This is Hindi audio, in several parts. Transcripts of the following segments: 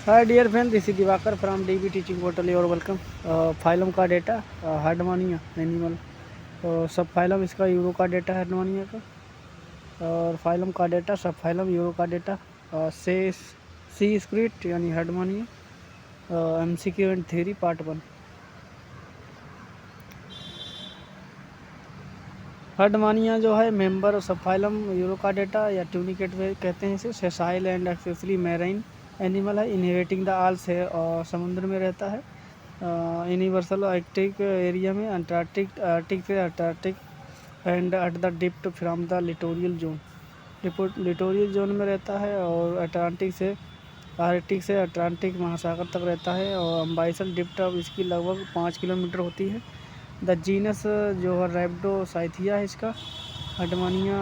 Hi dear friend, this is Divakar from DB Teaching Portal. You are welcome. Phylum का डेटा हार्डमानिया एनिमल, सब फाइलम इसका यूरो का डेटा हार्डमानिया का, और फाइलम का डेटा सब फाइलम यूरो का डेटा से सी स्क्रिप्ट यानी Herdmania MCQ and theory part 1। Herdmania जो है member subphylum Urochordata या ट्यूनिकेट कहते हैं इसे, sessile and accessory marine animal है, इनहेबिटिंग द आल से और समुद्र में रहता है, यूनिवर्सल आर्कटिक एरिया में, अंटार्कटिक आर्कटिक से Antarctic and at the depth from the littoral zone, littoral zone में रहता है, और अटलांटिक से आर्कटिक से अटलांटिक महासागर तक रहता है, और अम्बाइसल डिप्ट अब इसकी लगभग 5 किलोमीटर होती है। द जीनस जो है रैप्डोसाइथिया है इसका, हार्डमानिया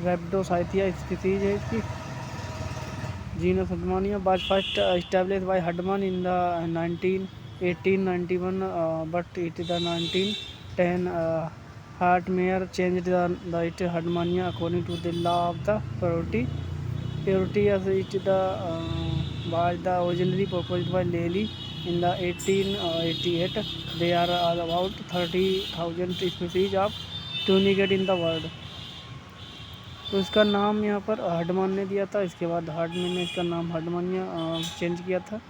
रैप्डोसाइथिया स्पीसीज है इसकी। Genus हार्डमानिया was first established by Hardman in the 1891, but it is the 1910 Hartmeyer changed the it Hardmania according to the law of the purity. Purity as it was the originally proposed by Lely in the 1888. There are about 30,000 species of tunicate in the world. तो इसका नाम यहाँ पर हार्डमान ने दिया था, इसके बाद हार्डमैन ने इसका नाम हार्डमानिया चेंज किया था।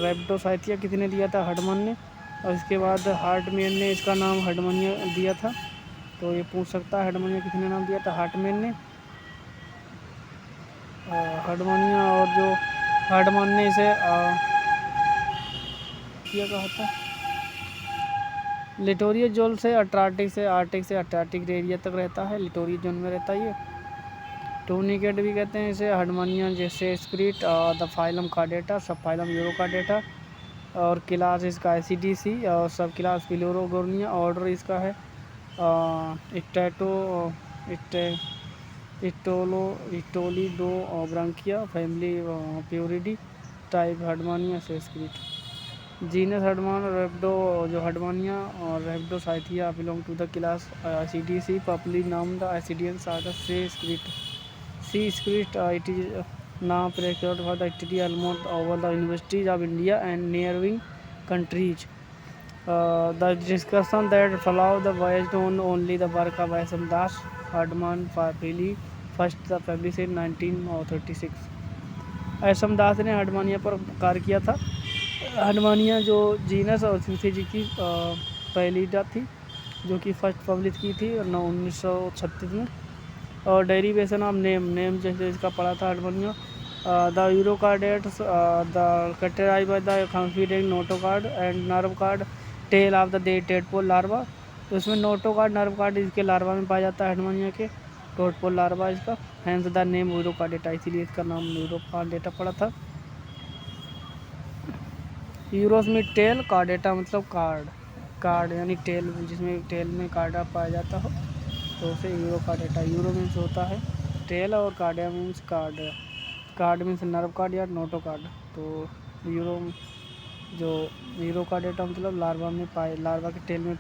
रैप्डोसाइथिया किसने दिया था? हार्डमान ने, और इसके बाद हार्टमैन ने इसका नाम हार्डमानिया दिया था। तो ये पूछ सकता है हार्डमानिया किसने नाम दिया था? हार्टमैन ने हार्डमानिया, और जो हार्डमान ने इसे किया कहा था लिटोरियल जोन से आर्कटिक से अंटार्कटिक एरिया तक रहता है, लिटोरियल जोन में रहता है ये। टूनिकेट भी कहते हैं इसे, हार्डमानिया जैसे स्क्रिट द फाइलम का डेटा, subphylum Urochordata, और क्लास इसका ICDC, और सब क्लास फिलोरोगोर्निया, ऑर्डर इसका है इक्टैटो इटोलिडो ब्रांकिया, फैमिली प्यूरिडी, type Herdmania sea squirt. Genus हार्डमान रैप्डो जो हार्डमानिया और रैप्डोसाइथिया belong to the class ICDC, popularly नाम the ICDians are the sea squirt. Sea script it is now preserved for the study almost over the universities of India and neighboring countries. The discussion that followed the voyage on only the work of S.M. Das Hardman Farpili, first published in 1936. S.M. दास ने हार्डमानिया पर कार्य किया था। हार्डमानिया जो जीनस और स्पीसीज की पहली जात थी, जो कि फर्स्ट पब्लिश की थी 1936 में। और डेरिवेशन ऑफ नेम जैसे इसका पढ़ा था Herdmania. The urochordates the categorised by the confident notochord and nerve cord tail of the tadpole larva. तो इसमें नोटोकार्ड नर्व कार्ड इसके लार्वा में पाया जाता है हार्डमानिया के, टेडपोल लार्वा इसका, hence the name Urochordata, इसीलिए इसका नाम यूरो कार्डेटा पड़ा था। यूरोस में टेल, कार्डेटा मतलब कार्ड यानी टेल, जिसमें टेल में कार्डा पाया जाता हो तो उसे यूरो कार्डेटा। यूरो मीन्स होता है टेल और cardia means cord means nerve cord या नोटो कार्ड। तो यूरो कार्डेटा मतलब लार्वा के टेल में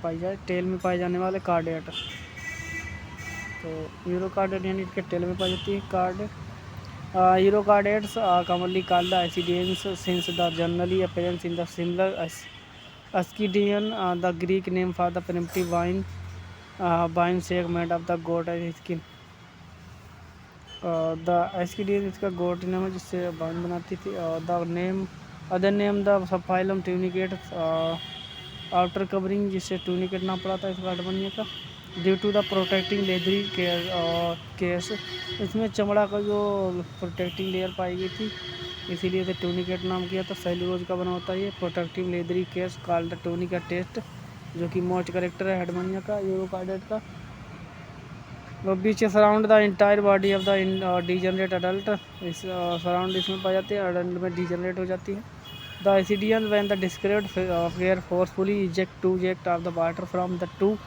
पाई जाने वाले कार्डेटा। तो यूरो कार्डेट यानी इसके टेल में पाई जाती है card. Euro chordates commonly called the Ascidians since the generally appearance in the similar Ascidian, the Greek name for the primitive vine shake made of the goat skin. The Ascidian इसका गोट नाम है जिससे वाइन बनाती थी। Other name the subphylum tunicate, outer covering जिससे ट्यूनिकेट नाम पड़ा था इसका हार्डमानिया का। Due to the protecting leathery case, इसमें चमड़ा का जो प्रोटेक्टिंग लेयर पाई गई थी इसीलिए इसे ट्यूनिकेट नाम किया था। सेल्यूलोज का बना होता है ये। Protective leathery case called the tunica test, जो कि मोस्ट करेक्टर है हार्डमानिया का, यूरो कार्डेट का। बीच surround the entire body of the degenerate adult, इस सराउंड इसमें पाई जाती है, अडल्ट में डीजनरेट हो जाती है। The ascidian when the described fair forcefully eject of the water from the two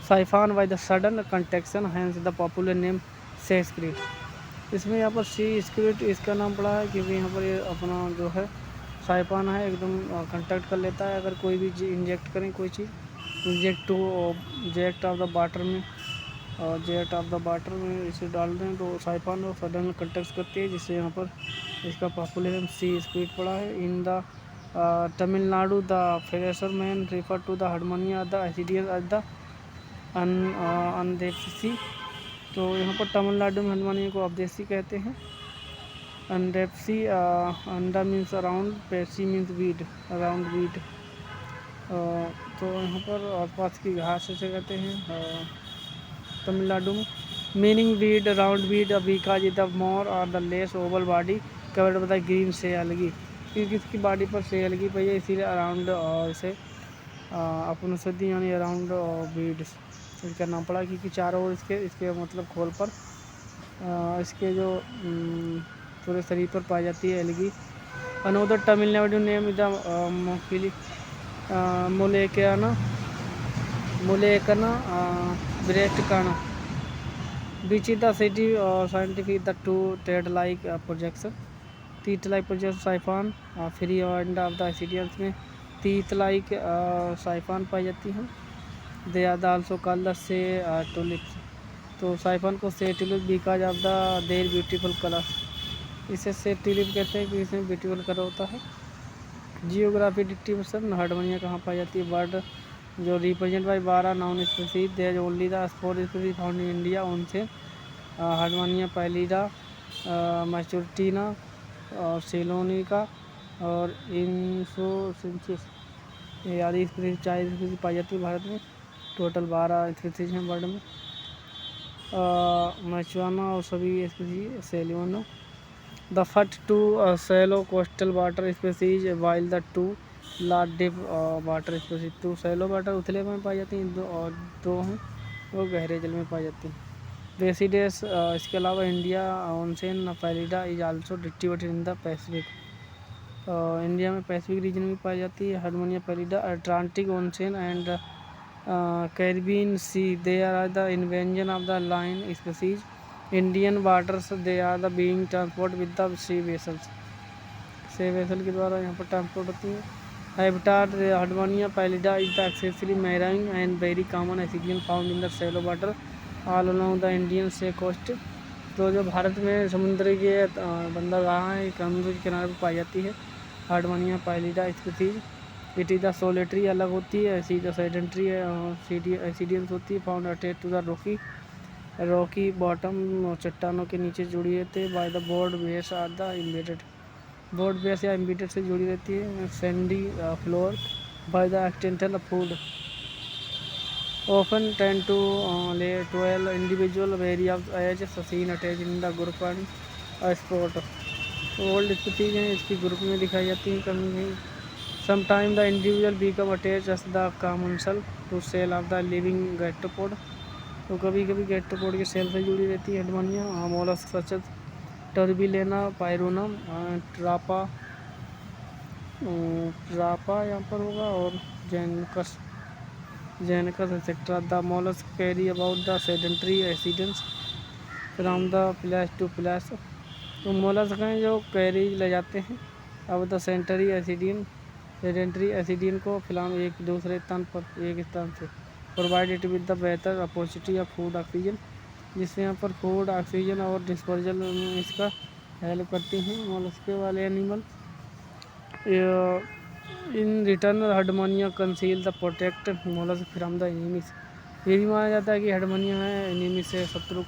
siphon by the sudden contraction, hence the popular name sea squirt. इसमें यहाँ पर सी स्क्रिट इसका नाम पड़ा है क्योंकि यहाँ पर ये अपना जो है साइफान है एकदम कंटेक्ट कर लेता है। अगर कोई भी इंजेक्ट करें कोई चीज़, इंजेक्ट ऑफ द वाटर में और जेट ऑफ द वाटर में इसे डाल दें तो साइफॉन और सडन कंटेक्ट करती है, जिससे यहाँ पर इसका पॉपुलेशन सी स्पीड पड़ा है। In the Tamil Nadu the fresher man refer to the harmonia the ascidius age the undersea. तो यहाँ पर तमिलनाडु में हारमोनिया को अवदेशी कहते हैं। अनडेप्सी अंडा मीन्स अराउंड, पेसी मीन्स वीड, अराउंड वीड। तो यहाँ पर आसपास की घास ऐसे कहते हैं तमिलनाडु में। Meaning weed, around weed, because the more or the less oval body covered by the green sea algae, क्योंकि इसकी बॉडी पर से अलगी पई है, इसीलिए अराउंड इसे अपनुसदी यानी अराउंड वीड्स इसका नाम पड़ा, क्योंकि चारों ओर इसके मतलब खोल पर इसके जो पूरे शरीर पर पाई जाती है algae. Another Tamil Nadu name is the मुलेकना ब्रेस्टकाना beach the city scientific the toothed like projection, teeth like projection siphon free end of the ascidians में तीत लाइक साइफॉन पाई जाती हैं। They are also called the sea tulips. तो साइफॉन को sea tulip because of the their beautiful colour, इसे से टुलिप कहते हैं कि इसमें ब्यूटीफुल कलर होता है। जियोग्राफी डिस्ट्रीब्यूशन, हारमोनिया कहाँ पाई जाती है। बर्ड जो represent by 12 known species, there only the spore species found in India, उनसे हारमोनिया पैलिडा, मैचुरटीना और सेलोनिका और इंसोसिंसिस आदि स्पीसीज 40 स्पीसीज पाई जाती है भारत में। टोटल 12 स्पीसीज हैं बर्ड में। मैचुआना और सभी स्पीसीज सेलियोनो। The first two shallow coastal water species while the two large deep water species. Two shallow water उथले में पाई जाती हैं, दो हैं वो गहरे जल में पाई जाती हैं। रेसिडेंस इसके अलावा India ocean pallida is also distributed in the Pacific. India में पैसिफिक रीजन में पाई जाती है Herdmania pallida. Atlantic Ocean and Caribbean Sea they are the invasion of the line species. Indian waters they are the being transport with the sea vessels, sea vessel के द्वारा यहाँ पर ट्रांसपोर्ट होती है। Habitat Herdmania pallida is the accessory marine and very common ascidian found in the shallow water all along the Indian से कोस्ट। तो जो भारत में समुद्र के बंदरगाह हैं, समुद्र के किनारे पर पाई जाती है Herdmania pallida species. It is the solitary अलग होती है, सेडेंट्री एसिडियंस होती है, found attach to the rocky bottom, चट्टानों के नीचे जुड़ी रहती है। By the board base are the embedded, board base या एम्बेडेड से जुड़ी रहती है। Sandy floor by the extension of food often tend to lay 12 individual vary of age seen attached in the group and sport। Old species हैं, इसकी ग्रुप में दिखाई जाती है कमी नहीं। Sometime the individual become attach as the commensal to shell of the living gastropod. तो कभी कभी गैस्ट्रोपोड के सेल से जुड़ी रहती है हारमोनिया। मोलस्क सच एज टर्बिलेना, पायरोनम, ट्रापा यहाँ पर होगा और जेनकस etcetera. The mollusc carry about the sedentary ascidians from the flash to flash. तो मोलस्क हैं जो कैरी ले जाते हैं अब द सेडेंट्री एसिडियन को फिलहाल एक दूसरे स्थान पर एक स्थान से प्रोवाइडेड विद द बेहतर अपॉर्चुनिटी ऑफ फूड ऑक्सीजन, जिससे यहाँ पर फूड ऑक्सीजन और डिस्पोजल में इसका हेल्प करती हैं मोलस्क वाले animal. In return harmonium conceal the protect mollusc from the enemies. ये भी माना जाता है कि हारमोनिया है एनिमी से शत्रु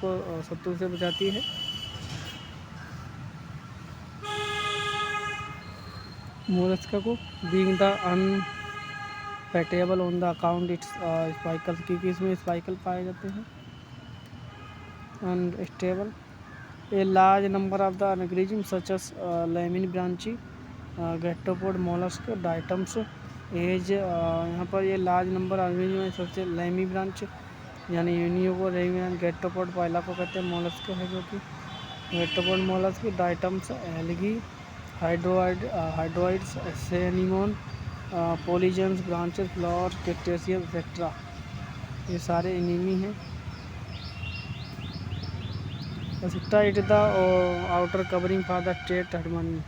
से बचाती है। मोलस्क को being the unpalatable on the account its spicule, क्योंकि इसमें स्पाइकल पाए जाते हैं। Unstable a large number of the organism such as लैमिन ब्रांची, गैस्ट्रोपोड, मोलस्क, डाइटम्स एज। यहाँ पर ये लार्ज नंबर ऑर्गेनिज्म है, सबसे लैमी ब्रांच यानी यूनियो रेमियन, गैस्ट्रोपोड पहला को कहते हैं, मोलस्क है जो कि gastropod mollusc, diatoms algae, hydroids, सेनिमोन, पोलिजन्स, ब्रांचेस, फ्लावर, कैक्टेशियम एक्सेट्रा, ये सारे एनिमी हैं। Etcetera it the outer covering for the state Herdmania.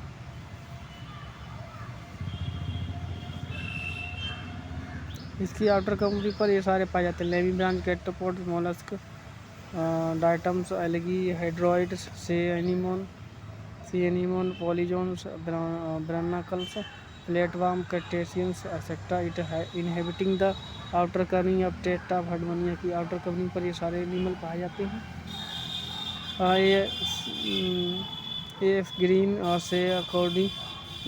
इसकी आउटर कवरिंग पर ये सारे पाए जाते हैं, लेमी ब्रांच, gastropod, mollusc, diatoms algae hydroid sea anemone polyzoans barnacles flatworm कैटेशियंस etcetera it inhabiting the outer covering of टेट्रा ऑफ हडमानिया की आउटर कवरिंग पर ये सारे एनिमल पाए जाते हैं। ये ग्रीन से according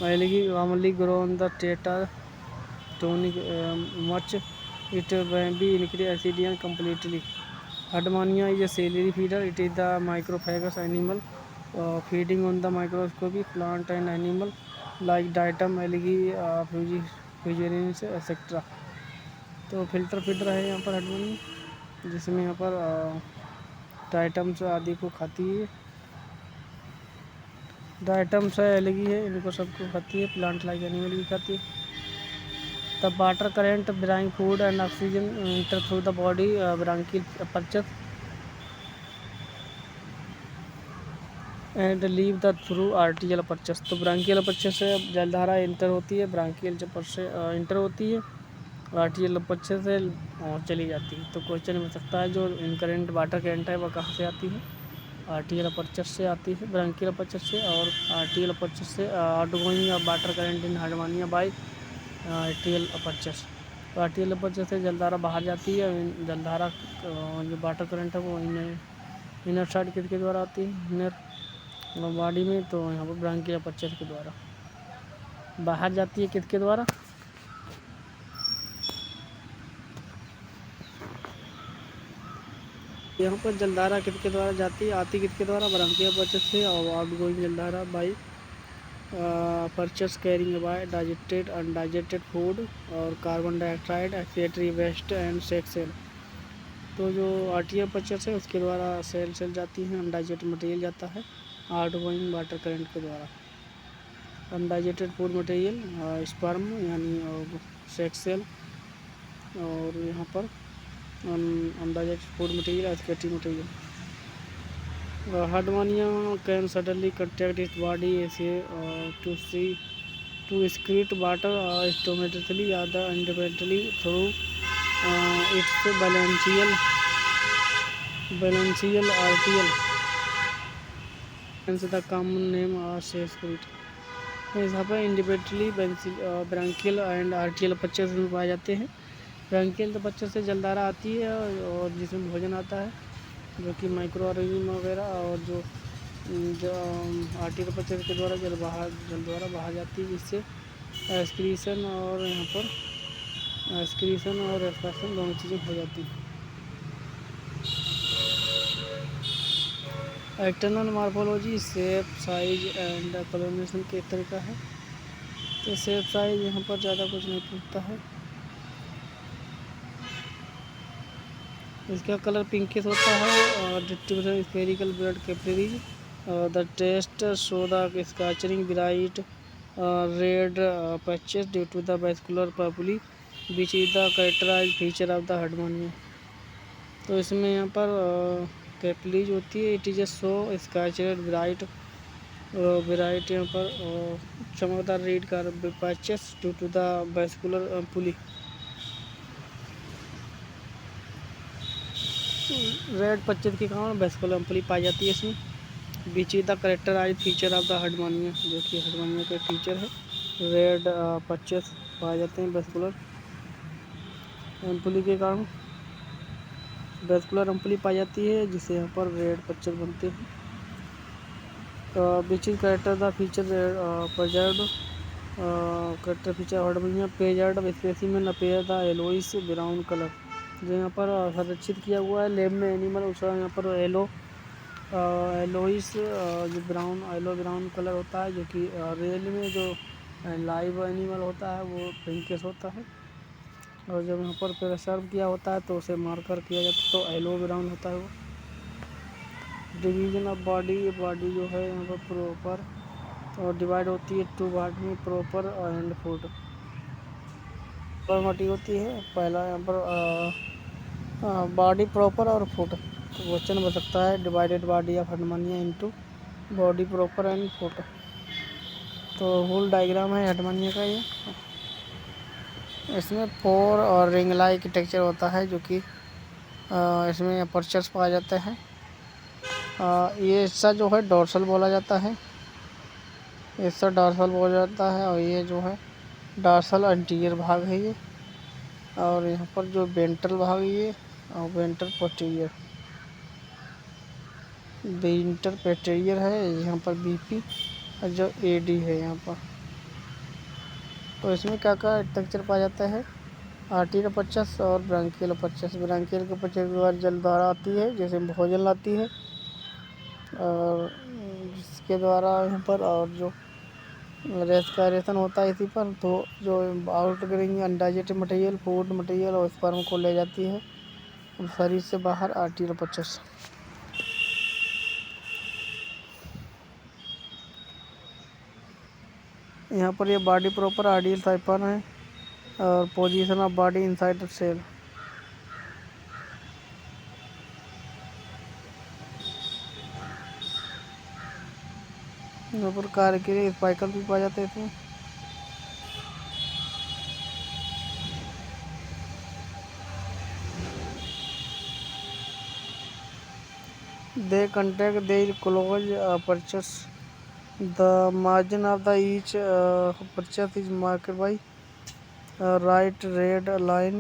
algae commonly grow on the tetra tonic much it may be increase acidian completely. Hadmania is a celery feeder. It is the microphagous animal feeding on the microscopic plant and animal like diatom algae fusariums etc. तो फिल्टर फीडर है यहाँ पर हडमानिया, जिसमें यहाँ पर डाइटम्स आदि को खाती है। डाइटम्स है एलगी है, इनको सबको खाती है। प्लांट लाइक एनिमल भी खाती है। The water current bring food and oxygen enter through the body bronchial aperture and leave the through arterial aperture। तो ब्रांकियल अपर्चर से जलधारा इंटर होती है, ब्रांकियल अपर्चर से इंटर होती है, आर्टियल अपर्चर से चली जाती है। तो क्वेश्चन में सकता है जो इनकरेंट वाटर करंट है वह कहाँ से आती है? आर्टियल अपर्चर से आती है, ब्रांकियल अपर्चर से, और आर्टियल अपर्चर से outgoing water current in Herdmania by atrial aperture. तो आर्टियल अपर्चर से जलधारा बाहर जाती है। जलधारा जो वाटर करंट है वो इनर साइड किसके द्वारा आती है? इनर बॉडी में। तो यहाँ पर ब्रांकियल अपर्चर के द्वारा बाहर जाती है। किसके द्वारा? यहाँ पर जलधारा किसके द्वारा जाती है? आती किसके द्वारा? ब्रांकियल अपर्चर से, और आउटगोइंग जलधारा by purchase carrying by digested undigested food और carbon dioxide excretory waste and sex cell. तो जो आर्टियल परचेस है उसके द्वारा सेल जाती है, अनडाइजेस्टेड मटेरियल जाता है आउटगोइंग वाटर करंट के द्वारा। अनडाइजेस्टेड फूड मटेरियल स्पर्म यानी सेक्स सेल, और यहाँ पर undigested food material excretory material. Hardmania can suddenly contract its body to excrete water spontaneously or independently through its balancial arterial, hence the common name secrete। यहाँ पर independently branchial and atrial aperture में पाए जाते हैं। ब्रांकियल अपर्चर से जलधारा आती है और जिसमें भोजन आता है, जो कि माइक्रो ऑर्गेनिज्म वगैरह, और जो आर्टियल अपर्चर के द्वारा जल द्वारा बाहर जाती है, जिससे एक्सक्रीशन और यहाँ पर एक्सक्रीशन और एक्सप्रेशन दोनों चीज़ें हो जाती हैं। External morphology shape size and colouration के तरीका है। तो शेप साइज यहाँ पर ज़्यादा कुछ नहीं पूछता है। इसका कलर पिंकिश होता है और distribution spherical blood capillaries. The test show the scattering bright red patches due to the vascular papillae which is the characterise feature of the Herdmania. तो इसमें यहाँ पर कैपिलरीज होती है। It is a show scattered bright यहाँ पर चमकदार रेड का patches due to the vascular पुली। रेड पच्चीस के कारण वैस्कुलर अम्पली पाई जाती है इसमें। बीच the characterise feature of the हार्मोनिया, जो कि हार्मोनिया का फीचर है। रेड पच्चीस पाए जाते हैं वैस्कुलर अम्पली के कारण। वैस्कुलर अम्पली पाई जाती है जिससे यहाँ पर रेड पच्चीस बनते हैं। बीच character the feature preserved character feature Herdmania preserved specimen appear the yellowish brown colour. जो यहाँ पर संरक्षित किया हुआ है लैब में एनिमल, उसका यहाँ पर येलोइश जो ब्राउन कलर होता है, जो कि रियल में जो लाइव एनिमल होता है वो पिंकिश होता है, और जब यहाँ पर प्रिजर्व किया होता है तो उसे मार्कर किया जाता है तो येलो ब्राउन होता है वो। डिवीजन ऑफ बॉडी जो है यहाँ पर प्रॉपर और डिवाइड होती है टू पार्ट में, प्रॉपर एंड फुट। मोटी होती है पहला यहाँ पर बॉडी प्रॉपर और फुट। तो क्वेश्चन बन सकता है divided body of Herdmania into body proper and foot. तो होल डायग्राम है हार्मोनिया का ये। इसमें 4 और रिंग लाइक टेक्सचर होता है, जो कि इसमें अपर्चर्स पाए जाते हैं। ये हिस्सा जो है डोर्सल बोला जाता है, हिस्सा डोर्सल बोला जाता है। और ये जो है डोर्सल एंटीरियर भाग है ये। और यहाँ पर जो वेंट्रल भाग है ये, और वेंट्रल पोस्टीरियर, वेंट्रल पोस्टीरियर है यहाँ पर बीपी, और जो एडी है यहाँ पर। तो इसमें क्या क्या स्ट्रक्चर पाया जाता है, आर्टियल अपरचस और ब्रांकियल अपरचस। ब्रांकियल अपरचस के द्वारा जलधारा आती है, जैसे भोजन लाती है, और जिसके द्वारा यहाँ पर और जो रेस्पिरेशन होता है इसी पर, तो जो outgoing undigested material, food material और स्पर्म को ले जाती है शरीर से बाहर, आर्टियल अपरचस। यहाँ पर ये बॉडी प्रॉपर आइडियल साइफन है, और position of body inside the cell. यहाँ पर कार्य के लिए स्पाइकल भी पाए जाते हैं। They contact their close purchase. The margin of the each purchase is marked by a right red line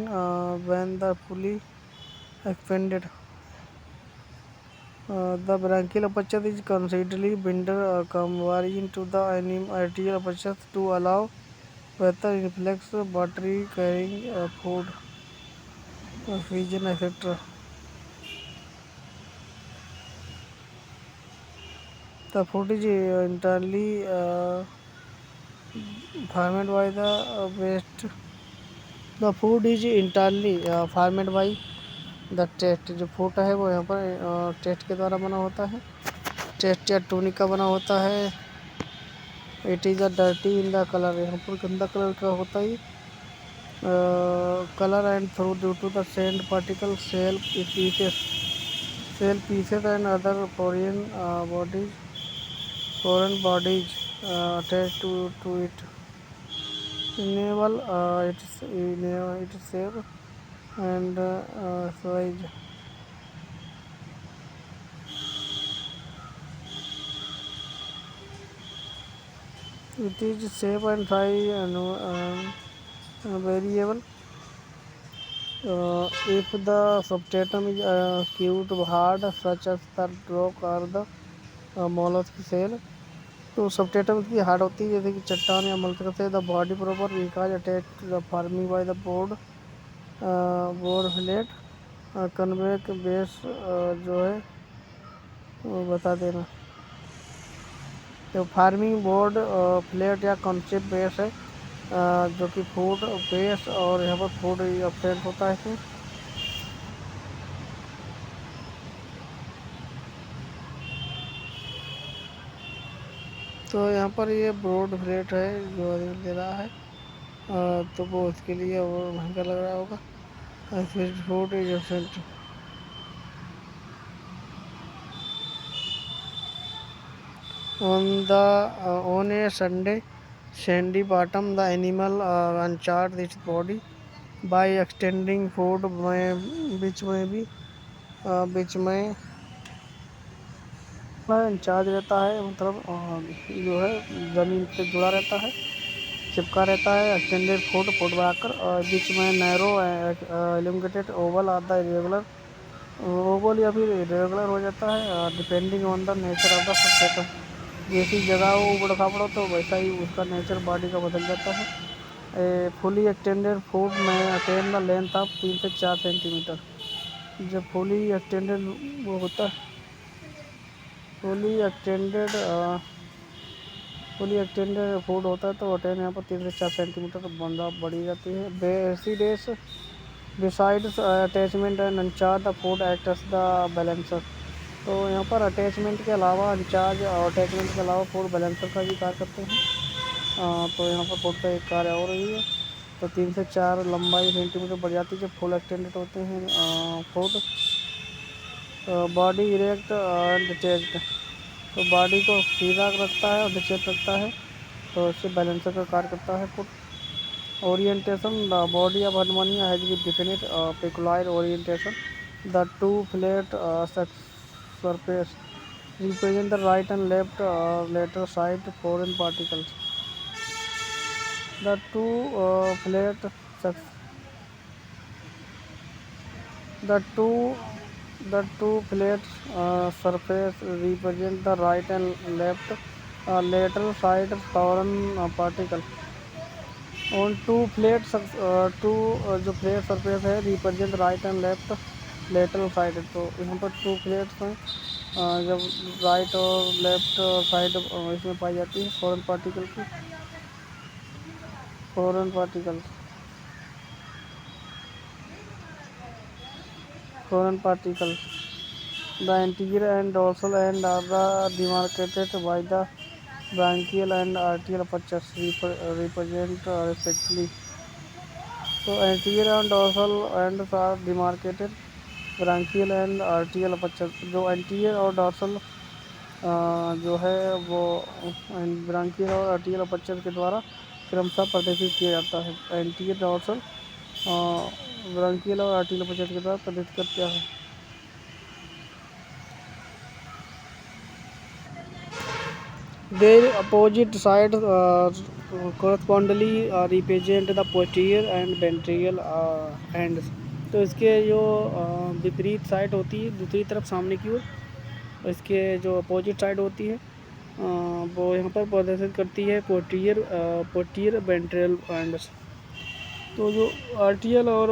when the fully expanded. The branchial aperture is considerably binder converging to the arterial aperture to allow better reflex, battery carrying food, vision, etc. The food is entirely fermented by the waste. The food is entirely fermented by the test. जो फूड है वो यहाँ पर टेस्ट के द्वारा बना होता है, टेस्ट या टूनिक का बना होता है। It is a dirty in the colour, यहाँ पर गंदा कलर का होता है colour, and through due to the sand particle shell pieces and other foreign bodies attached to it enable its shape and size. It is shape and size variable. If the substratum is acute hard, such as the rock or the mollusk shell, तो सबस्ट्रेटम की हार्ड होती है जैसे कि चट्टान या मोलस्क से। द बॉडी प्रॉपर विकास attach the farming by the board flat convex base जो है वो बता देना। तो फार्मिंग बोर्ड फ्लेट या कॉन्सेप्ट बेस है जो कि फूड बेस, और यहाँ पर फूड अपसेंट होता है इसमें। तो यहाँ पर ये ब्रॉड फ्लेट है जो दे रहा है, तो वो उसके लिए वो महंगा लग रहा होगा। फिर food is absent. On a Sunday sandy bottom, the animal uncharts its body by extending food which में इंचार्ज रहता है, मतलब जो है ज़मीन से जुड़ा रहता है, चिपका रहता है। एक्सटेंडेड फुट बनाकर, और बीच में narrow eliminated oval or the irregular, oval या फिर इरेगुलर हो जाता है depending on the nature of the substratum. जैसी जगह हो उबड़ खाबड़ तो वैसा ही उसका नेचर बॉडी का बदल जाता है। फुली एक्सटेंडेड फूड में अटेन द लेंथ ऑफ 3 से 4 सेंटीमीटर। जब फुली एक्सटेंडेड वो होता है, फुली एक्सटेंडेड फूड होता है तो अटेन यहाँ पर 3 से 4 सेंटीमीटर बंदा बढ़ी जाती है। बेसिडेस बिसाइड्स अटैचमेंट एंड अनचार्ज the food act as the balancer. तो यहाँ पर अटैचमेंट के अलावा इंचार्ज और अटैचमेंट के अलावा फूड बैलेंसर का भी कार्य करते हैं। तो यहाँ पर फूड का एक कार्य हो रही है। तो 3 से 4 लंबाई सेंटीमीटर बढ़ जाती है जब फुल एक्सटेंडेड होते हैं food. Body erect and detached, तो बॉडी को सीधा रखता है और डिटेच रखता है, तो इससे बैलेंसर का कार्य करता है food. Orientation, the body of हनुमानिया has be definite peculiar orientation. The two flat surface represent the right and left lateral side foreign particles. The two flat surface The two flat surface represent the right and left lateral side foreign particle. On जो फ्लैट सरफेस है represent right and left lateral side, तो यहाँ पर टू फ्लैट्स हैं। जब राइट और लेफ्ट साइड इसमें पाई जाती है फॉरेन पार्टिकल की। Foreign particle The anterior and dorsal end are demarcated by the branchial and arterial apertures represent respectively. So anterior and dorsal ends are demarcated branchial and arterial apertures. जो anterior और dorsal जो है वो ब्रांकियल और आर्टियल अपर्चर के द्वारा क्रमशः प्रदर्शित किया जाता है। एंटीरियर डोर्सल ब्रांकियल और आर्टियल अपर्चर के द्वारा प्रदर्शित किया है। Their opposite sides correspondingly represent the posterior and ventral ends. तो इसके जो विपरीत साइड होती है दूसरी तरफ सामने की ओर, इसके जो अपोजिट साइड होती है वो यहाँ पर प्रदर्शित करती है पोस्टीरियर वेंट्रल एंड्स। तो जो आर्टियल और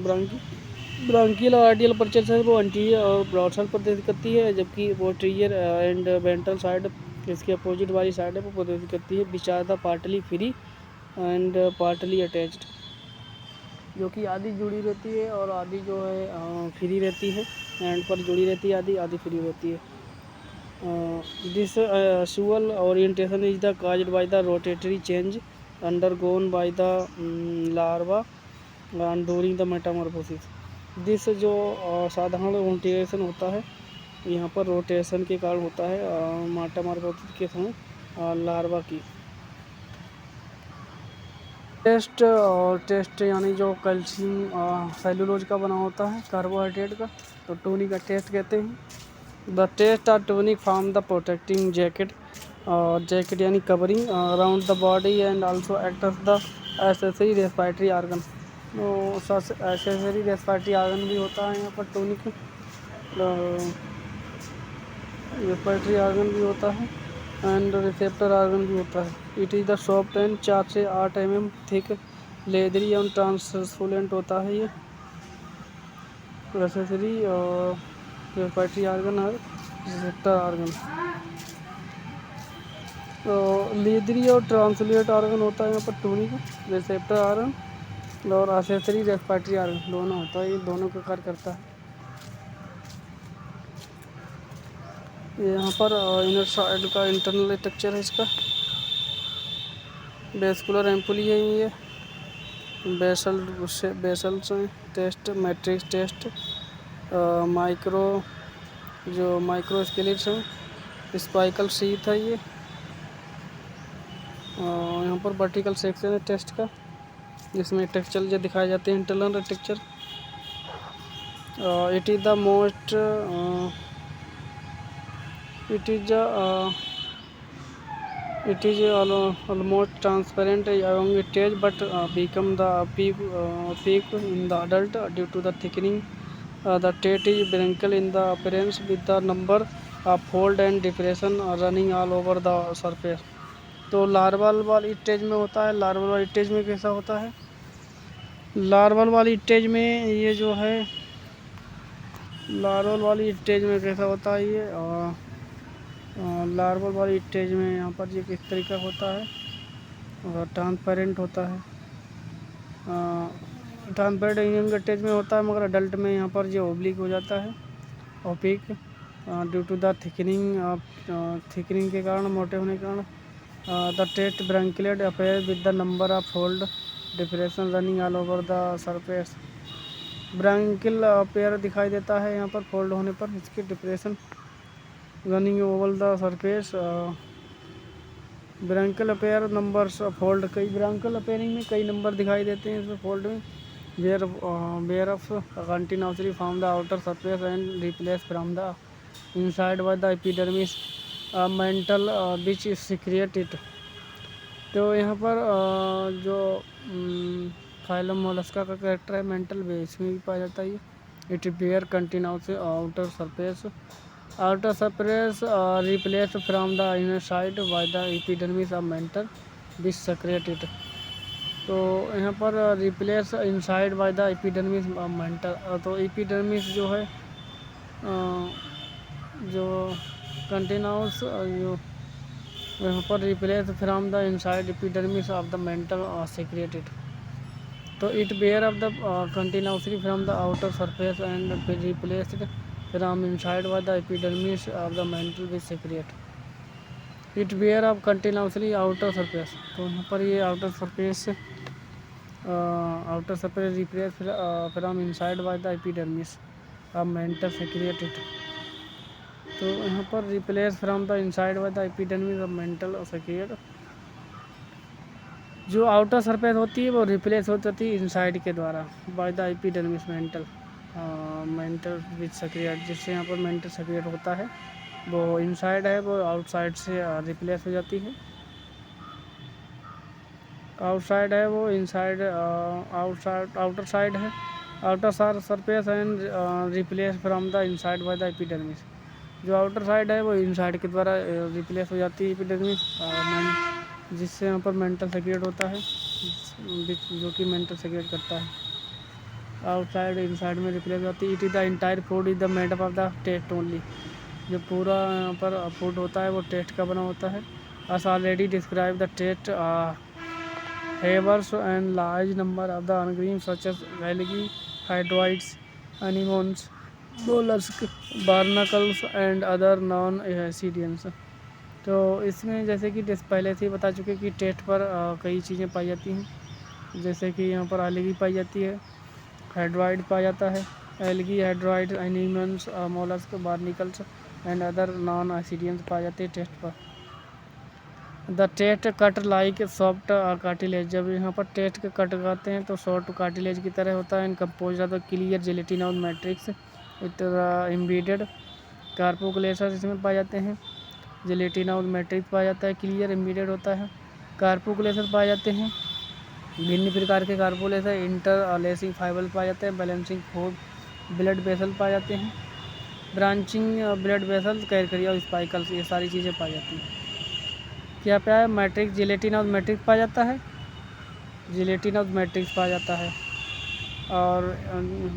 ब्रांकियल और आर्टियल अपर्चर है वो एंटीरियर और डोर्सल प्रदर्शित करती है, जबकि पोस्टीरियर एंड वेंट्रल साइड इसके अपोजिट वाली साइड है वो प्रदर्शित करती है which are the partly free and partly attached, जो कि आधी जुड़ी रहती है और आधी जो है फ्री रहती है। एंड पर जुड़ी रहती है, आधी फ्री रहती है। This unusual orientation is the caused by the rotatory change undergone by the larva during the metamorphosis. This जो साधारण ओरिएंटेशन होता है यहाँ पर रोटेशन के कारण होता है मेटामॉर्फोसिस के समय लार्वा की। टेस्ट यानी जो कैल्शियम सेलुलोज का बना होता है कार्बोहाइड्रेट का, तो टोनिक का टेस्ट कहते हैं। The test are tonic form the protecting jacket यानी covering around the body and also act as the accessory respiratory organ. Accessory respiratory organ भी होता है यहाँ पर टोनिक, रेस्पिरेटरी ऑर्गन भी होता है एंड रिसेप्टर ऑर्गन भी होता है। It is the soft and 4 से 8 mm thick leathery and transparent होता है ये एसेसरी और रेस्पिरेटरी ऑर्गन और रिसेप्टर ऑर्गन। लेदरी और ट्रांसलेट ऑर्गन होता है यहाँ पर टोनिक, रिसेप्टर ऑर्गन और एसेसरी रेस्पिरेटरी ऑर्गन दोनों होता है, ये दोनों का कार्य करता है। यहाँ पर इनर साइड का इंटरनल स्ट्रक्चर है इसका। वेस्कुलर एम्पुली है ये, बेसल्स टेस्ट, मैट्रिक्स टेस्ट, माइक्रोस्केलेट्स हैं, स्पाइकल शीथ है ये। यहाँ पर वर्टिकल सेक्शन है टेस्ट का, जिसमें टेक्सचर जो दिखाए जाते हैं internal texture. It is the most it is almost transparent young stage but become the peak in the adult due to the thickening. The teeth is wrinkle in the appearance with the number of fold and depression running all over the surface. तो लार्वल वाली स्टेज में होता है। लार्वल वाली स्टेज में कैसा होता है? लार्वल वाली स्टेज में ये जो है लार्वल वाली स्टेज में कैसा होता है ये लार्वल वाली स्टेज में यहाँ पर ये किस तरीका होता है और ट्रांसपेरेंट होता है। ट्रांसपेरेंट यंग स्टेज में होता है, मगर अडल्ट में यहाँ पर ये ओब्लिक हो जाता है, ओपिक ड्यू टू द थिकनिंग के कारण, मोटे होने के कारण। द टेस्ट ब्रांकिलेट appear with the number of fold depression running all over the surface. ब्रांकिल अपेयर दिखाई देता है यहाँ पर फोल्ड होने पर, इसके depression running over the surface. ब्रांकल अपेयर नंबर्स फोल्ड, कई ब्रांकल अपेयरिंग में कई नंबर दिखाई देते हैं इसमें फोल्ड में। where of continuously from the outer surface and replaced from the inside by the epidermis mantle which is secreted। तो यहाँ पर जो फाइलम मोलस्का का कैरेक्टर है मेंटल वे, इसमें भी पाया जाता है ये। It bear continuous outer surface replace from the inner side by the epidermis of mantle which secreted. तो यहाँ पर replace inside by the epidermis of mantle, तो एपिडर्मिस जो है जो कंटिन्यूस जो यहाँ पर replace from the inside epidermis of the mantle secreted. तो it bear of the continuously from the outer surface and replaced from inside by the epidermis of the mantle which secrete. It bear of continuously outer surface, तो यहाँ पर ये outer surface replace from inside by the epidermis of mantle secreted. तो यहाँ पर replace from the inside by the epidermis of mantle secrete. जो आउटर सरफेस होती है वो रिप्लेस होती है इनसाइड के द्वारा by the epidermis mantle which secrete, जिससे यहाँ पर मेंटल सेक्रेट होता है वो इनसाइड है, वो आउटसाइड से रिप्लेस हो जाती है। आउटसाइड है वो इनसाइड आउटर साइड है, outer surface and replace from the inside by the epidermis. जो आउटर साइड है वो इनसाइड के द्वारा रिप्लेस हो जाती है एपिडर्मिस, जिससे यहाँ पर मेंटल सेक्रेट होता है, जो कि मेंटल सेक्रेट करता है। आउटसाइड इनसाइड में रिप्लेस हो जाती है। It is the entire food is the made up of the test only. जो पूरा यहाँ पर फूड होता है वो टेस्ट का बना होता है। as already described the text havers and large number of the organisms such as algae, hydroids, anemones, mollusks, barnacles and other non-acidians। तो इसमें जैसे कि पहले से ही बता चुके कि टेस्ट पर कई चीज़ें पाई जाती हैं, जैसे कि यहाँ पर एल्गी पाई जाती है, हाइड्रोइड पाया जाता है, algae, hydroid, animals, mollusc, barnacles and other non ascidians पाए जाते हैं टेस्ट पर। The test cut like soft cartilage. जब यहाँ पर टेस्ट के कट करते हैं तो सॉफ्ट कार्टिलेज की तरह होता है। In compose of the clear gelatinous matrix with embedded carpoclasses इसमें पाए जाते हैं। जेलेटिनोज मैट्रिक्स पाया जाता है, क्लियर एम्बेडेड होता है। कार्पोक्लेसस पाए जाते हैं, भिन्न प्रकार के कार्पोक्लेसस, इंटरलेसिंग फाइबर पाए जाते हैं, बैलेंसिंग फोर्ड ब्लड वेसल पाए जाते हैं, ब्रांचिंग ब्लड वेसल, कैरकरिया और स्पाइकल्स, ये सारी चीज़ें पाई जाती हैं। क्या पाया है? मैट्रिक्स, जेलेटिनोज मैट्रिक्स पाया जाता है, जेलेटिनोज मैट्रिक्स पाया जाता है और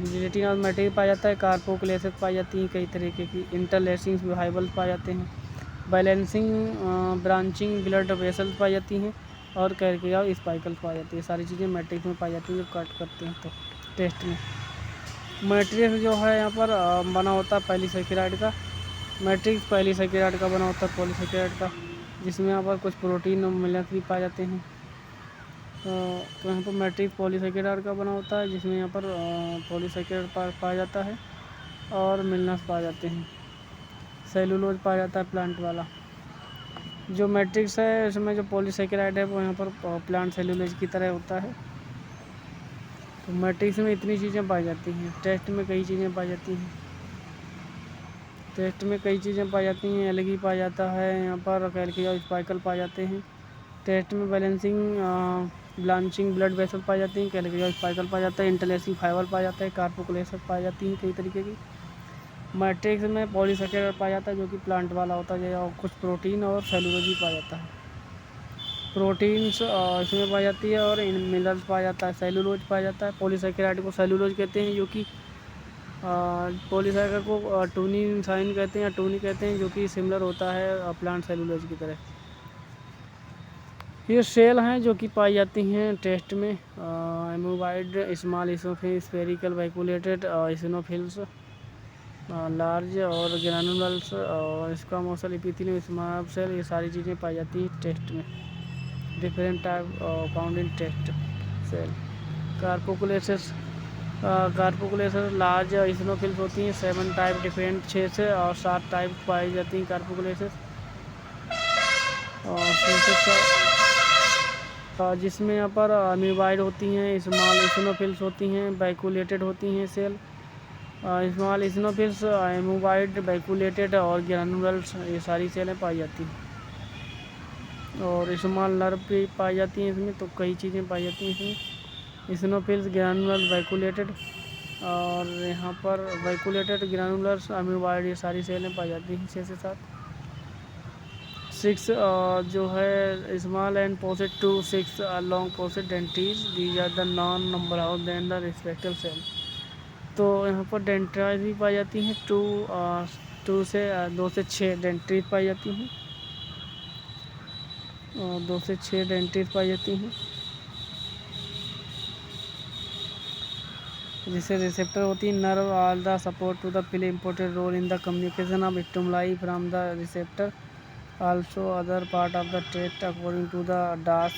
जेलेटिनोज मैट्रिक्स पाया जाता है। कार्पोक्लेसस पाई जाती हैं कई तरीके की, इंटरलेसिंग फाइबर्स पाए जाते हैं, बैलेंसिंग ब्रांचिंग ब्लड वेसल्स पाई जाती हैं और कैरकरिया और स्पाइकल्स पाई जाती है। सारी चीज़ें मैट्रिक्स में पाई जाती हैं जब कट करते हैं तो टेस्ट में। मैट्रिक्स जो है यहाँ पर बना होता है पॉलीसेकेराइड का, मैट्रिक्स पॉलीसेकेराइड का बना होता है, पॉलीसेकेराइड का, जिसमें यहाँ पर कुछ प्रोटीन और मिनरल्स भी पाए जाते हैं। तो यहाँ पर मैट्रिक्स पॉलीसेकेराइड का बना होता है, जिसमें यहाँ पर पॉलीसेकेराइड पाया जाता है और मिनरल्स पाए जाते हैं। सेलुलोज पाया जाता है प्लांट वाला। जो मैट्रिक्स है इसमें जो पॉलीसेकेराइड है वो यहाँ पर प्लांट सेलुलोज की तरह होता है। तो मैट्रिक्स में इतनी चीज़ें पाई जाती हैं। टेस्ट में कई चीज़ें पाई जाती हैं, टेस्ट में कई चीज़ें पाई जाती हैं। एल्गी पाया जाता है, यहाँ पर कैरकरिया और स्पाइकल पाए जाते हैं। टेस्ट में बैलेंसिंग ब्लांचिंग ब्लड वेसल पाई जाती हैं, कैरकरिया और स्पाइकल पाया जाता है, इंटरलेसिंग फाइबर पाया जाता है, कार्पोक्लेसस पाई जाती हैं कई तरीके की। मैट्रिक्स में पॉलीसेकेराइड पाया जाता है जो कि प्लांट वाला होता है, और कुछ प्रोटीन और सेलुलोज भी पाया जाता है। प्रोटीन्स इसमें पाई जाती है और मिनरल्स पाया जाता है। सेलुलोज पाया जाता है, पॉलीसेकेराइड को सेलुलोज कहते हैं, जो कि पॉलीसाइकेराइड को टूनी साइन कहते हैं या टूनी कहते हैं, जो कि सिमिलर होता है प्लांट सेलुलोज की तरह। ये सेल हैं जो कि पाई जाती हैं टेस्ट में, amoeboid, small eosinophil, spherical vacuolated eosinophils, large और ग्रैनुलस और इसका मौसल एपिथेलियम, स्मॉल सेल, ये सारी चीज़ें पाई जाती हैं टेस्ट में। Different type found in test cell. Carpoclasses large eosinophils होती हैं, 7 टाइप डिफरेंट 6 से और 7 टाइप पाई जाती हैं कार्पोक्लेसस। और जिसमें यहाँ पर अमीबाइड होती हैं, स्मॉल इसिनोफिल्स होती हैं, बैकुलेटेड होती हैं सेल। स्मॉल इसिनोफिल्स, अमीबाइड, बैकुलेटेड और ग्रैनुलर्स, ये सारी सेलें पाई जाती हैं। और स्मॉल नर्व भी पाई जाती हैं इसमें, तो कई चीज़ें पाई जाती हैं इसमें। इसिनोफिल्स, ग्रैनुलर, बैकुलेटेड, और यहाँ पर बैकुलेटेड, ग्रैनुलर्स, अमीबाइड, ये सारी सेलें पाई जाती हैं 6 से 7। 6 जो है स्मॉल एंड पोसेट 2, 6 लॉन्ग पोसेट डेंटिस, these are the non number house then the respective cell. तो यहाँ पर डेंट्राइज भी पाई जाती हैं, 2 से 6 डेंट्रीज पाई जाती हैं, और 2 से 6 डेंट्रीज पाई जाती हैं, जिससे रिसेप्टर होती है। Nerve all the support to the play important role in the communication of stimuli from the receptor, also other part of the text according to the DAS.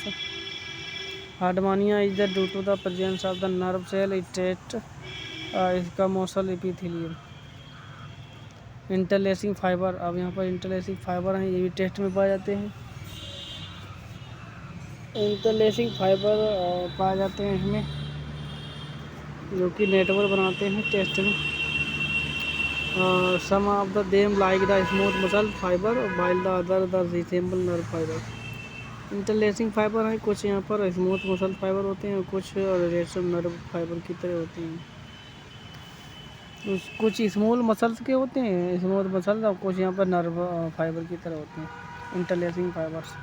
Harmonia is the due to the presence of the nerve cell text, इसका मोसल एपिथेलियम। इंटरलेसिंग फाइबर, अब यहाँ पर इंटरलेसिंग फाइबर हैं, ये भी टेस्ट में पाए जाते हैं। इंटरलेसिंग फाइबर पाए जाते हैं इसमें, जो कि नेटवर्क बनाते हैं टेस्ट में। Some of them like the smooth muscle fiber while the other the resemble nerve fiber. Interlacing fibre हैं, कुछ यहाँ पर स्मूथ मसल फाइबर होते हैं, कुछ रेशम नर्व फाइबर की तरह होते हैं। कुछ स्मूथ मसल्स के होते हैं, स्मूथ मसल, और कुछ यहाँ पर नर्व फाइबर की तरह होते हैं इंटरलेसिंग फाइबर्स।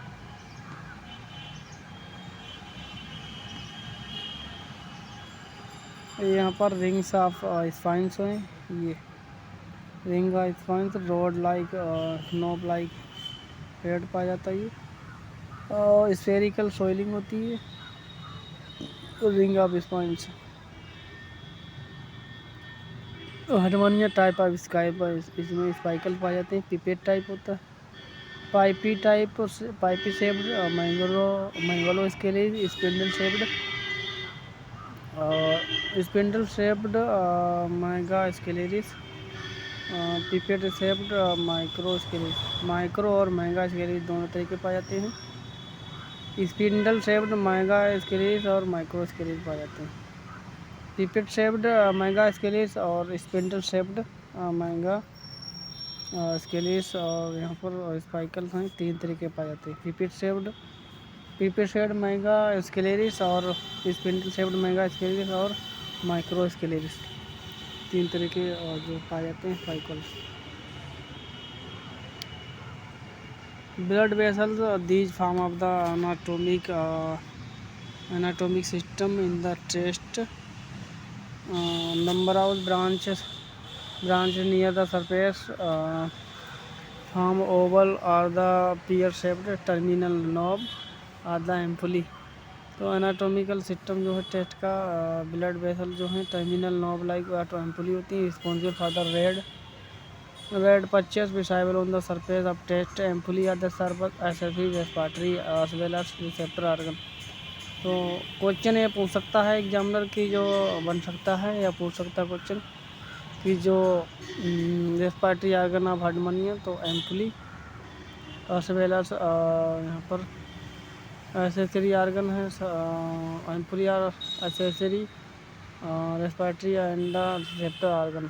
यहाँ पर रिंग्स ऑफ स्पाइंस हैं, ये ring of spines, rod like, knob like head पाया जाता है। ये और स्फेरिकल सोइलिंग होती है, रिंग ऑफ स्पाइंस। हार्मोनिया टाइप ऑफ स्काइप, इसमें स्पाइकल पाए जाते हैं। पिपेट टाइप होता है, पाइपी टाइप, पाइपी शेप्ड, मैंगलो स्केलेज, spindle shaped, spindle shaped, megascleres, pipette shaped, microscleres. Micro और मैगा स्केलेज दोनों तरीके पाए जाते हैं। स्पिंडल शेप्ड मैगा स्केलेज और माइक्रो स्केलेज पाए जाते हैं। पिपेट शेप्ड मैगा स्केलेज और स्पिंडल शेप्ड मैगा स्केलेज, और यहाँ पर स्पाइकल्स हैं, 3 तरीके पाए जाते हैं। पिपेट शेप्ड मैगा स्केलेरिस और स्पिंडल शेप्ड मैगा स्केलेरिस और माइक्रो स्केलेरिस, 3 तरीके जो पाए जाते हैं spicules. Blood vessels, these form of the anatomic system in the chest. Number of branches near the surface form oval or the pear-shaped terminal knob or the ampullae. तो एनाटोमिकल सिस्टम जो है टेस्ट का, ब्लड वेसल जो है टर्मिनल नॉब लाइक एम्पुली होती है, responsible for the red patches visible on the surface of test ampullae at the surface accessory respiratory as well as receptor organ. तो क्वेश्चन ये पूछ सकता है एग्जामिनर की, जो बन सकता है या पूछ सकता है क्वेश्चन कि जो रेस्पिरेटरी ऑर्गन ऑफ हार्मोनिया, तो एम्पुली एज वेल एज यहाँ पर एक्सेसरी ऑर्गन है, एम्पुली और accessory respiratory and receptor organ.